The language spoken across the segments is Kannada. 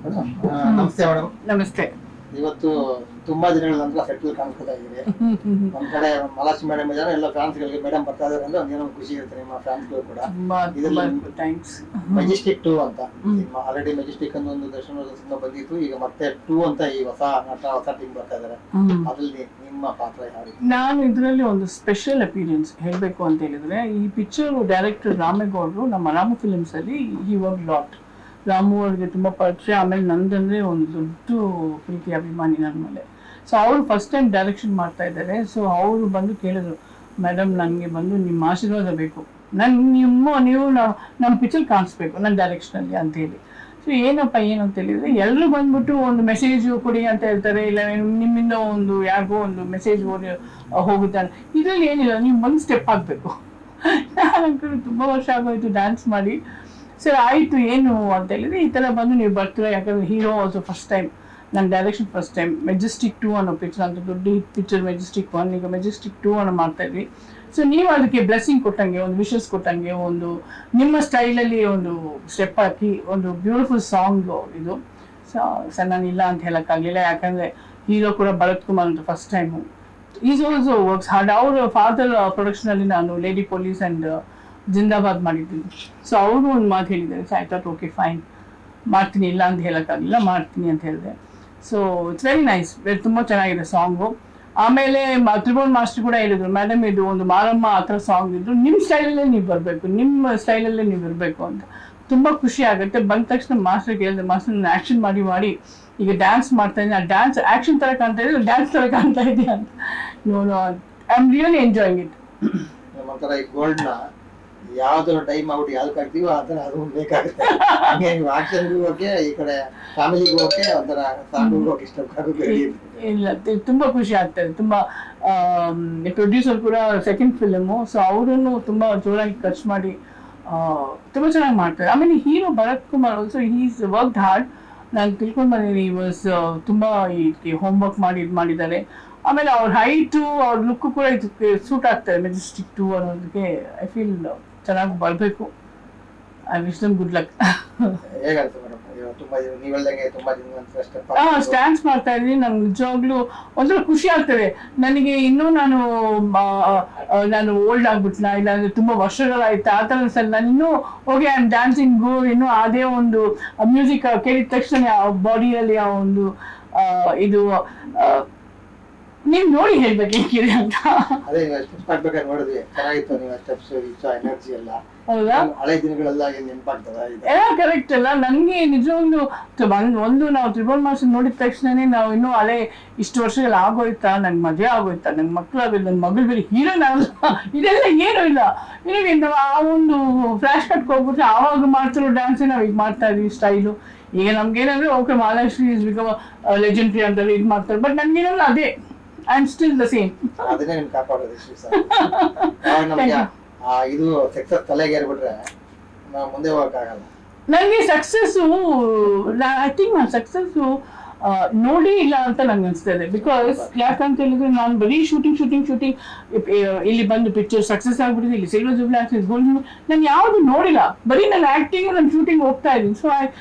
ನಮಸ್ತೆ ಮೇಡಮ್. ನಮಸ್ತೆ. ಇವತ್ತು ತುಂಬಾ ದಿನಗಳ ನಂತರ ಸೆಟ್ಲ್ ಕಾಣಿಸ್ತಾ ಇದ್ದೀರಿ. ಒಂದ್ ಕಡೆ ಮಹಾಲಕ್ಷ್ಮಿ ಮೇಡಮ್ ಇದ್ದಾರೆ, ಎಲ್ಲ ಫ್ಯಾನ್ಸ್ ಗಳಿಗೆ ಮೇಡಮ್ ಬರ್ತಾ ಇದಾರೆ ಅಂದ್ರೆ ಒಂದೇನೋ ಖುಷಿ ಇರುತ್ತೆ ನಿಮ್ಮ ಫ್ಯಾನ್ಸ್ ಗಳು ಕೂಡ. ಮೆಜೆಸ್ಟಿಕ್ 2 ಅಂತ ನಿಮ್ಮ ಆಲ್ರೆಡಿ ಮೆಜೆಸ್ಟಿಕ್ ಅಂತ ಒಂದು ದರ್ಶನ ಸಿನಿಮಾ ಬಂದಿತ್ತು, ಈಗ ಮತ್ತೆ 2 ಅಂತ ಈ ಹೊಸ ನಟ ಹೊಸ ಟೀಮ್ ಬರ್ತಾ ಇದಾರೆ. ಅದ್ರಲ್ಲಿ ನಿಮ್ಮ ಪಾತ್ರ ಯಾರು? ನಾನು ಇದರಲ್ಲಿ ಒಂದು ಸ್ಪೆಷಲ್ ಅಪಿಯರೆನ್ಸ್ ಹೇಳಬೇಕು ಅಂತ ಹೇಳಿದ್ರೆ, ಈ ಪಿಕ್ಚರ್ ಡೈರೆಕ್ಟರ್ ರಾಮೇಗೌಡರು ನಮ್ಮ ರಾಮು ಫಿಲ್ಮ್ಸ್ ಅಲ್ಲಿ ಹಿ ವರ್ಕ್ ಲಾಟ್. ರಾಮು ಅವ್ರಿಗೆ ತುಂಬ ಪರಿಚಯ, ಆಮೇಲೆ ನಂದಂದರೆ ಒಂದು ದೊಡ್ಡ ಪ್ರೀತಿ ಅಭಿಮಾನಿ ನನ್ನ ಮೇಲೆ. ಸೊ ಅವರು ಫಸ್ಟ್ ಟೈಮ್ ಡೈರೆಕ್ಷನ್ ಮಾಡ್ತಾ ಇದ್ದಾರೆ. ಸೊ ಅವರು ಬಂದು ಕೇಳಿದ್ರು, ಮೇಡಮ್ ನನಗೆ ಬಂದು ನಿಮ್ಮ ಆಶೀರ್ವಾದ ಬೇಕು, ನೀವು ನಮ್ಮ ಪಿಕ್ಚರ್ ಕಾಣಿಸ್ಬೇಕು ನನ್ನ ಡೈರೆಕ್ಷನಲ್ಲಿ ಅಂತೇಳಿ. ಸೊ ಏನಪ್ಪ ಏನು ಅಂತ ಹೇಳಿದರೆ, ಎಲ್ಲರೂ ಬಂದ್ಬಿಟ್ಟು ಒಂದು ಮೆಸೇಜು ಕೊಡಿ ಅಂತ ಹೇಳ್ತಾರೆ, ಇಲ್ಲ ನಿಮ್ಮಿಂದ ಒಂದು ಯಾರಿಗೋ ಒಂದು ಮೆಸೇಜ್ ಹೋಗುತ್ತೆ. ಇದರಲ್ಲಿ ಏನಿಲ್ಲ, ನೀವು ಒಂದು ಸ್ಟೆಪ್ ಆಗಬೇಕು. ನಾನು ತುಂಬ ವರ್ಷ ಆಗೋಯ್ತು ಡ್ಯಾನ್ಸ್ ಮಾಡಿ. ಸರ್ ಆಯಿತು ಏನು ಅಂತ ಹೇಳಿದ್ರೆ, ಈ ಥರ ಬಂದು ನೀವು ಬರ್ತೀರಾ, ಯಾಕಂದರೆ ಹೀರೋ ಆಲ್ಸೋ ಫಸ್ಟ್ ಟೈಮ್, ನನ್ನ ಡೈರೆಕ್ಷನ್ ಫಸ್ಟ್ ಟೈಮ್. ಮೆಜೆಸ್ಟಿಕ್ 2 ಅನ್ನೋ ಪಿಕ್ಚರ್ ಅಂತ ದೊಡ್ಡ ಹಿಟ್ ಪಿಕ್ಚರ್ ಮೆಜೆಸ್ಟಿಕ್ 1, ಈಗ ಮೆಜೆಸ್ಟಿಕ್ 2 ಅನ್ನೋ ಮಾಡ್ತಾಯಿದ್ವಿ. ಸೊ ನೀವು ಅದಕ್ಕೆ ಬ್ಲೆಸ್ಸಿಂಗ್ ಕೊಟ್ಟಂಗೆ, ಒಂದು ವಿಶಸ್ ಕೊಟ್ಟಂಗೆ, ಒಂದು ನಿಮ್ಮ ಸ್ಟೈಲಲ್ಲಿ ಒಂದು ಸ್ಟೆಪ್ ಹಾಕಿ ಒಂದು ಬ್ಯೂಟಿಫುಲ್ ಸಾಂಗ್ ಇದು. ಸೊ ನಾನು ಇಲ್ಲ ಅಂತ ಹೇಳೋಕ್ಕಾಗಲಿಲ್ಲ, ಯಾಕಂದರೆ ಹೀರೋ ಕೂಡ ಭರತ್ ಕುಮಾರ್ ಅಂತ first time. Is also works hard. ಅವರ ಫಾದರ್ ಪ್ರೊಡಕ್ಷನಲ್ಲಿ ನಾನು ಲೇಡಿ ಪೊಲೀಸ್ ಆ್ಯಂಡ್ ಜಿಂದಾಬಾದ್ ಮಾಡಿದ್ದೀನಿ. ಸೊ ಅವರು ಒಂದು ಮಾತು ಹೇಳಿದ್ದಾರೆ. So I thought okay fine, ಮಾಡ್ತೀನಿ, ಇಲ್ಲ ಅಂತ ಹೇಳೋಕ್ಕಾಗಲಿಲ್ಲ, ಮಾಡ್ತೀನಿ ಅಂತ ಹೇಳಿದೆ. ಸೊ ಇಟ್ಸ್ ವೆರಿ ನೈಸ್, ತುಂಬ ಚೆನ್ನಾಗಿದೆ ಸಾಂಗು. ಆಮೇಲೆ ತ್ರಿಭುವನ್ ಮಾಸ್ಟರ್ ಕೂಡ ಹೇಳಿದ್ರು, ಮೇಡಮ್ ಇದು ಒಂದು ಮಾರಮ್ಮ ಆ ಥರ ಸಾಂಗ್ ಇದ್ರು, ನಿಮ್ಮ ಸ್ಟೈಲಲ್ಲೇ ನೀವು ಬರಬೇಕು, ನಿಮ್ಮ ಸ್ಟೈಲಲ್ಲೇ ನೀವು ಇರಬೇಕು ಅಂತ. ತುಂಬ ಖುಷಿ ಆಗುತ್ತೆ. ಬಂದ ತಕ್ಷಣ ಮಾಸ್ಟರ್ ಕೇಳಿದೆ, ಮಾಸ್ಟರ್ ನಾನು ಆ್ಯಕ್ಷನ್ ಮಾಡಿ ಈಗ ಡ್ಯಾನ್ಸ್ ಮಾಡ್ತಾ ಇದ್ದೀನಿ, ಆ ಡ್ಯಾನ್ಸ್ ಆ್ಯಕ್ಷನ್ ಥರ ಕಾಣ್ತಾ ಇದೆ, ಡ್ಯಾನ್ಸ್ ಥರ ಕಾಣ್ತಾ ಇದೆಯಾ ಅಂತ. No I am really enjoying it. ಒಂಥರ ಈ ಗೋಲ್ಡ್ನ ಯಾವ್ದಾದ್ರು ಟೈಮ್ ಔಟ್ ಯಾವ್ದಕ್ಕೆ ಹಾಕ್ತೀವೋ ಆ ಥರ ಅದು ಬೇಕಾಗುತ್ತೆ. ಹಂಗೆ ನೀವು ಆಕ್ಷನ್ಗೂ ಓಕೆ, ಈ ಕಡೆ ಫ್ಯಾಮಿಲಿಗೂ ಓಕೆ, ಒಂಥರ ಸಾಂಗ್ಗೂ ಓಕೆ, ಇಷ್ಟಕ್ಕಾಗುತ್ತೆ. ಇಲ್ಲ, ತುಂಬ ಖುಷಿ ಆಗ್ತದೆ. ತುಂಬ ಪ್ರೊಡ್ಯೂಸರ್ ಕೂಡ ಸೆಕೆಂಡ್ ಫಿಲಮು, ಸೊ ಅವರನ್ನು ತುಂಬ ಜೋರಾಗಿ ಖರ್ಚು ಮಾಡಿ ತುಂಬ ಚೆನ್ನಾಗಿ ಮಾಡ್ತಾರೆ. ಆಮೇಲೆ hero Bharath Kumar also is worked hard. ನಾನು ತಿಳ್ಕೊಂಡು ಬಂದಿದ್ದೀನಿ, ವಾಸ್ ತುಂಬ ಈ ಹೋಮ್ ವರ್ಕ್ ಮಾಡಿ ಇದು ಮಾಡಿದ್ದಾರೆ. ಆಮೇಲೆ ಅವ್ರ ಹೈಟು ಅವ್ರ ಲುಕ್ಕು ಕೂಡ ಇದಕ್ಕೆ ಸೂಟ್ ಆಗ್ತಾರೆ ಮೆಜೆಸ್ಟಿಕ್ 2 ಅನ್ನೋದಕ್ಕೆ. ಐ ಫೀಲ್ ಚೆನ್ನಾಗಿ ಬರಬೇಕು. I wish dum good luck. ಹೇಗಾಗುತ್ತೆ ಮೇಡಮ್, ತುಂಬಾ ನೀವೆಲ್ಲಂಗೆ ತುಂಬಾ ಸ್ಟ್ಯಾನ್ಸ್ ಮಾಡ್ತಾ ಇದ್ದೀನಿ, ನಂಗೆ ನಿಜವಾಗ್ಲೂ ಒಂಥರ ಖುಷಿ ಆಗ್ತದೆ ನನಗೆ. ಇನ್ನೂ ನಾನು ಓಲ್ಡ್ ಆಗ್ಬಿಟ್ನಾ, ಇಲ್ಲಾಂದ್ರೆ ತುಂಬಾ ವರ್ಷಗಳಾಯ್ತು ಆ ಥರ ಸಲ ನಾನು ಇನ್ನೂ ಓಕೆ ಐ ಆಮ್ ಡ್ಯಾನ್ಸಿಂಗು, ಇನ್ನೂ ಅದೇ ಒಂದು ಮ್ಯೂಸಿಕ್ ಕೇಳಿದ ತಕ್ಷಣ ಆ ಬಾಡಿಯಲ್ಲಿ ಆ ಒಂದು ಇದು ನೀವು ನೋಡಿ ಹೇಳ್ಬೇಕು ಹೇಗಿದೆ ಅಂತ. ಅದೇ ಸ್ಟೆಪ್ಸ್ ಮಾಡ್ಬೇಕಾದ್ರೆ ನೋಡಿದ್ವಿ, ಚೆನ್ನಾಗಿತ್ತು ನೀವು ಸ್ಟೆಪ್ಸ್, ಎನರ್ಜಿ ಎಲ್ಲ. ಹೌದಾ? ಹಳೆ ದಿನಗಳೆಲ್ಲ ನೆನಪಾಗ್ತದ? ಕರೆಕ್ಟ್ ಅಲ್ಲ. ನನಗೆ ನಿಜವಾಗ್ಲೂ ಒಂದು ನಾವು ತ್ರಿಭುವನ್ ಮಾಸ್ಟರ್ ನೋಡಿದ ತಕ್ಷಣನೇ ನಾವು ಇನ್ನೂ ಹಳೆ ಇಷ್ಟು ವರ್ಷಗಳು ಆಗೋಯ್ತಾ, ನಂಗೆ ಮದುವೆ ಆಗೋಯ್ತಾ, ನಂಗೆ ಮಕ್ಕಳಾಗಲ್ಲ, ನನ್ನ ಮಗಳು ಬೇರೆ ಹೀರೋನ್ ಆಗಲ್ಲ, ಇದೆಲ್ಲ ಏನೂ ಇಲ್ಲ. ನಿಮಗೆ ನಾವು ಆ ಒಂದು ಫ್ಲಾಶ್ ಕಟ್ಗೆ ಹೋಗ್ಬಿಟ್ರೆ ಆವಾಗ ಮಾಡ್ತಿರೋ ಡ್ಯಾನ್ಸೇ ನಾವು ಈಗ ಮಾಡ್ತಾ ಇದೀವಿ ಸ್ಟೈಲು. ಈಗ ನಮ್ಗೇನಂದ್ರೆ okay Mahalakshmi is become legendary ಅಂತಾರೆ, ಇದು ಮಾಡ್ತಾರೆ, ಬಟ್ ನನ್ಗೇನಲ್ಲ ಅದೇ I am still the same. ಅದನ್ನೇ ನಿಮ್ಗೆ ಕಾಪಾಡೋದು. ನಮಗೆ ಇದು ಸಕ್ಸಸ್ ತಲೆಗೆ ಏರ್ಬಿಟ್ರೆ ನಾವು ಮುಂದೆ ಹೋಗಕ್ಕಾಗಲ್ಲ. ನನಗೆ ಸಕ್ಸಸ್ಸು ಐ ಥಿಂಕ್ ನಾನು ಸಕ್ಸಸ್ಸು ನೋಡಿ ಇಲ್ಲ ಅಂತ ನಂಗೆ ಅನಿಸ್ತದೆ. ಬಿಕಾಸ್ ಯಾಕಂತ ಹೇಳಿದ್ರೆ ನಾನು ಬರೀ ಶೂಟಿಂಗ್ ಇಲ್ಲಿ ಬಂದು ಪಿಕ್ಚರ್ ಸಕ್ಸಸ್ ಆಗ್ಬಿಟ್ಟಿದೆ, ಇಲ್ಲಿ ಸಿಲ್ವರ್ ಜೂಬ್ಲಿ ಆಕ್ಸಿಸ್ ಗೋಲ್ಡ್, ನಾನು ಯಾವುದು ನೋಡಿಲ್ಲ, ಬರೀ ನನ್ನ ಆ್ಯಕ್ಟಿಂಗ್ ನನ್ನ ಶೂಟಿಂಗ್ ಹೋಗ್ತಾ ಇದ್ದೀನಿ. ಸೊ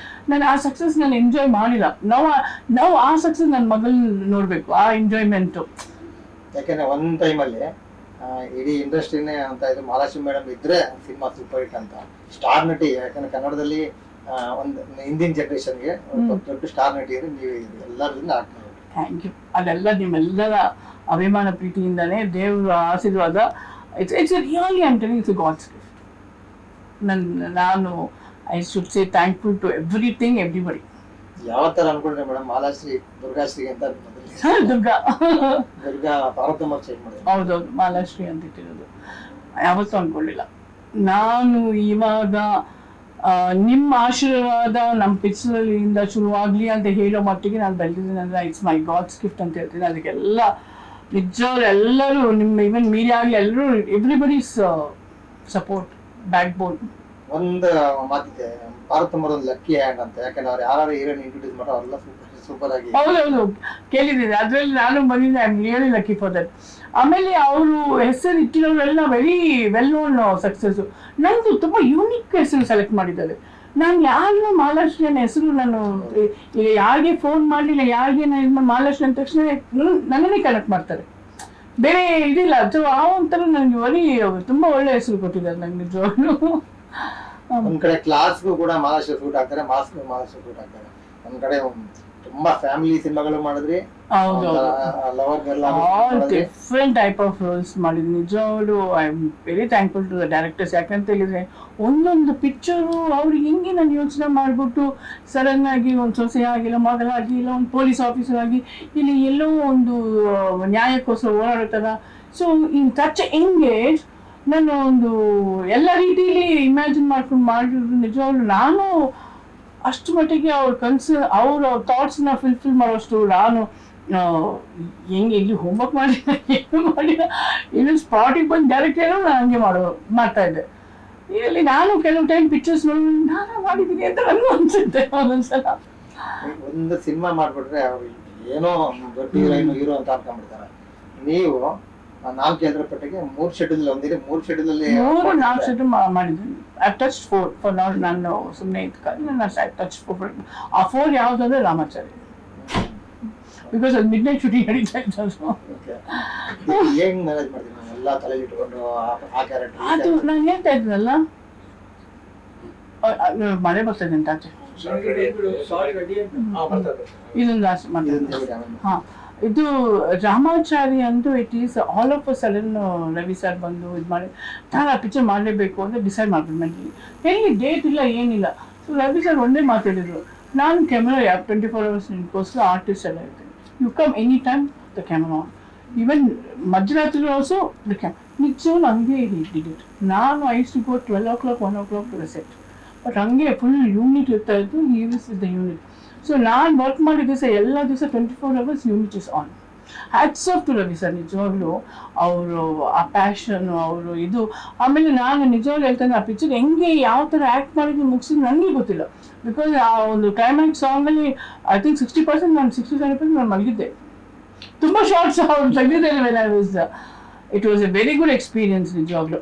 ನಾನು ಆ ಸಕ್ಸಸ್ ನಾನು ಎಂಜಾಯ್ ಮಾಡಿಲ್ಲ. ನಾವು ಆ ಸಕ್ಸಸ್ ನನ್ನ ಮಗಳು ನೋಡಬೇಕು, ಆ ಎಂಜಾಯ್ಮೆಂಟು. ಯಾಕೆಂದ್ರೆ ಒಂದು ಟೈಮಲ್ಲಿ ಇಡೀ ಇಂಡಸ್ಟ್ರಿನೇ ಅಂತ ಇದು ಮಹಾಲಕ್ಷ್ಮಿ ಮೇಡಮ್ ಇದ್ರೆ ಸಿನಿಮಾ ಸೂಪರ್ ಹಿಟ್ ಅಂತ ಸ್ಟಾರ್ ನಟಿ. ಯಾಕಂದ್ರೆ ಕನ್ನಡದಲ್ಲಿ ಒಂದು ಹಿಂದಿನ ಜನರೇಷನ್ಗೆ ದೊಡ್ಡ ಸ್ಟಾರ್ ನಟಿ ಅಂದ್ರೆ ನೀವು ಎಲ್ಲರಿಂದ ಆಗ್ತಾರೆ. Thank you. ಅದೆಲ್ಲ ನಿಮ್ಮೆಲ್ಲರ ಅಭಿಮಾನ ಪ್ರೀತಿಯಿಂದಾನೇ, ದೇವರ ಆಶೀರ್ವಾದ. It's really I am telling it's God's gift. ನಾನು I should say thankful to everything everybody. ಯಾವ ತರ ಅನ್ಕೊಂಡ್ರೆ ಮೇಡಮ್, ಮಹಾಲಕ್ಷ್ಮಿ ದುರ್ಗಾಶ್ರೀ ಅಂತ ದುರ್ಗಾ ಪಾರ್ವತಮ್ಮ ಚೇಂಜ್ ಮಾಡಿ? ಹೌದೌದು, ಮಹಾಲಕ್ಷ್ಮಿ ಅಂತ ಇಟ್ಟಿರೋದು. ಯಾವತ್ತೂ ಅನ್ಕೊಳ್ಳಿಲ್ಲ ನಾನು. ಇವಾಗ ನಿಮ್ಮ ಆಶೀರ್ವಾದ ನಮ್ಮ ಪಿಕ್ಚರಿಂದ ಶುರುವಾಗಲಿ ಅಂತ ಹೇಳೋ ಮಟ್ಟಿಗೆ ನಾನು ಬೆಳೆದಿದ್ದೀನಿ ಅಂದರೆ ಇಟ್ಸ್ ಮೈ ಗಾಡ್ಸ್ ಗಿಫ್ಟ್ ಅಂತ ಹೇಳ್ತೀನಿ. ಅದಕ್ಕೆಲ್ಲ ನಿಜವಾಗ್ಲೂ ಎಲ್ಲರೂ ನಿಮ್ಮ ಈವನ್ ಮೀಡಿಯಾ ಆಗಲಿ ಎಲ್ಲರೂ ಎವ್ರಿಬಡೀಸ್ ಸಪೋರ್ಟ್ ಬ್ಯಾಕ್ ಬೋನ್. ಒಂದು ಮಾತಿದೆ, ಪಾರ್ವತಮ್ಮ ಒಂದು ಲಕ್ಕಿ ಹ್ಯಾಂಡ್ ಅಂತ. ಯಾಕಂದ್ರೆ ಅವ್ರು ಯಾರು ಹೀರೋನ್ ಇಂಟ್ರೊಡ್ಯೂಸ್ ಮಾಡೋ ಅವರೆಲ್ಲ ಸೂಪರ್ ಆಗಿ. ಹೌದೌದು, ಕೇಳಿದ್ದೀನಿ, ಅದರಲ್ಲಿ ನಾನು ಬಂದಿದ್ದೆ. I am really lucky for that. ಆಮೇಲೆ ಅವರು ಹೆಸರು ಇಟ್ಟಿರೋರೆಲ್ಲ ವೆರಿ ವೆಲ್ ನೋನ್ ಸಕ್ಸಸ್. ನಂದು ತುಂಬ ಯೂನಿಕ್ ಹೆಸರು ಸೆಲೆಕ್ಟ್ ಮಾಡಿದ್ದಾರೆ. ನಾನು ಯಾರಿಗೂ ಮಹಾಲಕ್ಷ್ಮಿ ನನ್ನ ಹೆಸರು ನಾನು ಈಗ ಯಾರಿಗೆ ಫೋನ್ ಮಾಡಲಿಲ್ಲ, ಯಾರಿಗೆ ನಾನು ಇದು ಮಹಾಲಕ್ಷ್ಮಿ ಅಂದ ತಕ್ಷಣ ನನ್ನನ್ನೇ ಕನೆಕ್ಟ್ ಮಾಡ್ತಾರೆ, ಬೇರೆ ಇದಿಲ್ಲ. ಸೊ ಆ ಒಂಥರ ನನಗೆ ತುಂಬಾ ಒಳ್ಳೆ ಹೆಸರು ಕೊಟ್ಟಿದ್ದಾರೆ ನಂಗೆ ನಿಜವಾಗ್ಲೂ. ಒಂದ್ ಕಡೆ ಕ್ಲಾಸ್ಗೂ ಕೂಡ ಮಹಾಲಕ್ಷ್ಮಿ ಸೂಟ್ ಹಾಕ್ತಾರೆ, ಮಾಸ್ಕ್ ಮಹಾಲಕ್ಷ್ಮಿ ಸೂಟ್ ಹಾಕ್ತಾರೆ. ಒಂದ್ ಕಡೆ ತುಂಬಾ ಫ್ಯಾಮಿಲಿ ಸಿನಿಮಾಗಳು ಮಾಡಿದ್ರಿ, ಡಿಫ್ರೆಂಟ್ ಟೈಪ್ ಆಫ್ ರೋಲ್ಸ್ ಮಾಡಿದ್ವಿ. ನಿಜವಾಗ್ಲೂ I am very thankful to the directors. ಯಾಕಂತ ಹೇಳಿದ್ರೆ ಒಂದೊಂದು ಪಿಕ್ಚರು ಅವ್ರಿಗೆ ಹಿಂಗೆ ನಾನು ಯೋಚನೆ ಮಾಡಿಬಿಟ್ಟು ಸಡನ್ ಆಗಿ ಒಂದು ಸೊಸೆ ಆಗಿಲ್ಲ, ಮಗಳಾಗಿ, ಇಲ್ಲ ಒಂದು ಪೊಲೀಸ್ ಆಫೀಸರ್ ಆಗಿ, ಇಲ್ಲಿ ಎಲ್ಲೋ ಒಂದು ನ್ಯಾಯಕ್ಕೋಸ್ಕರ ಓಡಾಡೋ ಥರ. ಸೊ ಇನ್ ಟಚ್ ಎಂಗೇಜ್ ನಾನು ಒಂದು ಎಲ್ಲ ರೀತಿಯಲ್ಲಿ ಇಮ್ಯಾಜಿನ್ ಮಾಡ್ಕೊಂಡು ಮಾಡಿದ್ರು. ನಿಜವಾಗ್ಲೂ ನಾನು ಅಷ್ಟು ಮಟ್ಟಿಗೆ ಅವ್ರ ಅವ್ರ ಥಾಟ್ಸ್ನ ಫುಲ್ಫಿಲ್ ಮಾಡೋಷ್ಟು ನಾನು ಹೆಂಗೆ ಇಲ್ಲಿ ಹೋಮ್ವರ್ಕ್ ಮಾಡಿಲ್ಲ, ಏನು ಮಾಡಿಲ್ಲ, ಇನ್ನು ಸ್ಪಾಟಿಗೆ ಬಂದು ಡೈರೆಕ್ಟ್ ಏನೋ ನಾನು ಹಂಗೆ ಮಾಡ್ತಾ ಇದ್ದೆ. ಇಲ್ಲಿ ನಾನು ಕೆಲವು ಟೈಮ್ ಪಿಕ್ಚರ್ಸ್ ನೋಡಿ ನಾನು ಮಾಡಿದ್ದೀನಿ ಅಂತ ನನಗೂ ಅನ್ಸುತ್ತೆ ಒಂದೊಂದ್ಸಲ. ಒಂದು ಸಿನಿಮಾ ಮಾಡ್ಬಿಟ್ರೆ ಅವ್ರು ಏನೋ ದೊಡ್ಡ ಹೀರೋ ಅಂತ ಅನ್ಕೊಂಡ್ಬಿಡ್ತಾರೆ. ನೀವು 4 ಕೇಂದ್ರಪಟ್ಟಿಗೆ 3 ಶೆಡ್ಯೂಲ್ ಒಂದಿದೆ, 3 ಶೆಡ್ಯೂಲ್ ಅಲ್ಲಿ 4 ಶೆಡ್ಯೂಲ್ ಮಾಡಿದ್ದೀನಿ. I touch 4 for not. ನಾನು ಸುಮ್ಮನೆ ಇದ್ಕೊಂಡು ನಾನು ಐ ಟಚ್ 4. ಆ 4 ಯಾವುದಂದ್ರೆ ರಾಮಾಚಾರಿ, ಬಿಕಾಸ್ ಅದು ಮಿಡ್ ನೈಟ್ ಶೂಟಿಂಗ್ ನಡೀತಾ ಇತ್ತು. ಹೆಂಗ್ ಮ್ಯಾನೇಜ್ ಮಾಡ್ತೀನಿ ಎಲ್ಲ ತಲೆಯಲ್ಲಿ ಇಟ್ಕೊಂಡು ಆ ಕ್ಯಾರೆಕ್ಟರ್? ಅದು ನಾನು ಹೇಳ್ತಾ ಇದ್ನಲ್ಲ, ಮಳೆ ಬರ್ತಾ ಇದೆ ಅಂತ ಆಚೆ, ಇದೊಂದು ಲಾಸ್ಟ್ ಮಾತಾಡ್ತೀನಿ. ಹಾ, ಇದು ರಾಮಾಚಾರಿ ಅಂತೂ it is all of a sudden Ravi sir ಬಂದು ಇದು ಮಾಡಿ ನಾನು ಆ ಪಿಕ್ಚರ್ ಮಾಡಲೇಬೇಕು ಅಂತ ಡಿಸೈಡ್ ಮಾಡ್ಬಿಟ್ಟು ನನಗೆ ಎಲ್ಲಿ ಡೇಟ್ ಇಲ್ಲ ಏನಿಲ್ಲ. ಸೊ ರವಿ ಸರ್ ಒಂದೇ ಮಾತಾಡಿದ್ರು, ನಾನು ಕ್ಯಾಮ್ರಾ 24 hours ನಿನ್ಕೋಸ್ಕರ ಆರ್ಟಿಸ್ಟ್ ಎಲ್ಲ ಇರ್ತೀನಿ, you come any time the camera on, even ಮಧ್ಯರಾತ್ರಿ ಆಲ್ಸೋ ದ ನಿಜವೂ ಹಂಗೆ ಇಡಿಟ್. ನಾನು used to go 12 o'clock 1 o'clock to the set, but ಹಂಗೆ ಫುಲ್ ಯೂನಿಟ್ ಇರ್ತಾ ಇತ್ತು. He is the unit. So ನಾನು ವರ್ಕ್ ಮಾಡಿದ ದಿವಸ ಎಲ್ಲ ದಿವಸ 24 hours unit is on. Hats off to Ravi sir. ನಿಜವಾಗ್ಲೂ ಅವರು ಆ ಪ್ಯಾಷನು, ಅವರು ಇದು. ಆಮೇಲೆ ನಾನು ನಿಜವಾಗ್ಲೂ ಹೇಳ್ತೇನೆ, ಆ ಪಿಕ್ಚರ್ ಹೆಂಗೆ ಯಾವ ಥರ ಆ್ಯಕ್ಟ್ ಮಾಡಿದ್ದು ಮುಗಿಸಿದ್ದು ನನಗೆ ಗೊತ್ತಿಲ್ಲ. ಬಿಕಾಸ್ ಆ ಒಂದು ಕ್ಲೈಮ್ಯಾಕ್ಸ್ ಸಾಂಗಲ್ಲಿ ಐ ಥಿಂಕ್ 60% ನಾನು 67% ನಾನು ಮಲಗಿದ್ದೆ. ತುಂಬ ಶಾರ್ಟ್ಸ್ ಅವ್ರು ತೆಗೆದಿದ್ದೇನೆ. It was a very good experience ನಿಜವಾಗ್ಲೂ.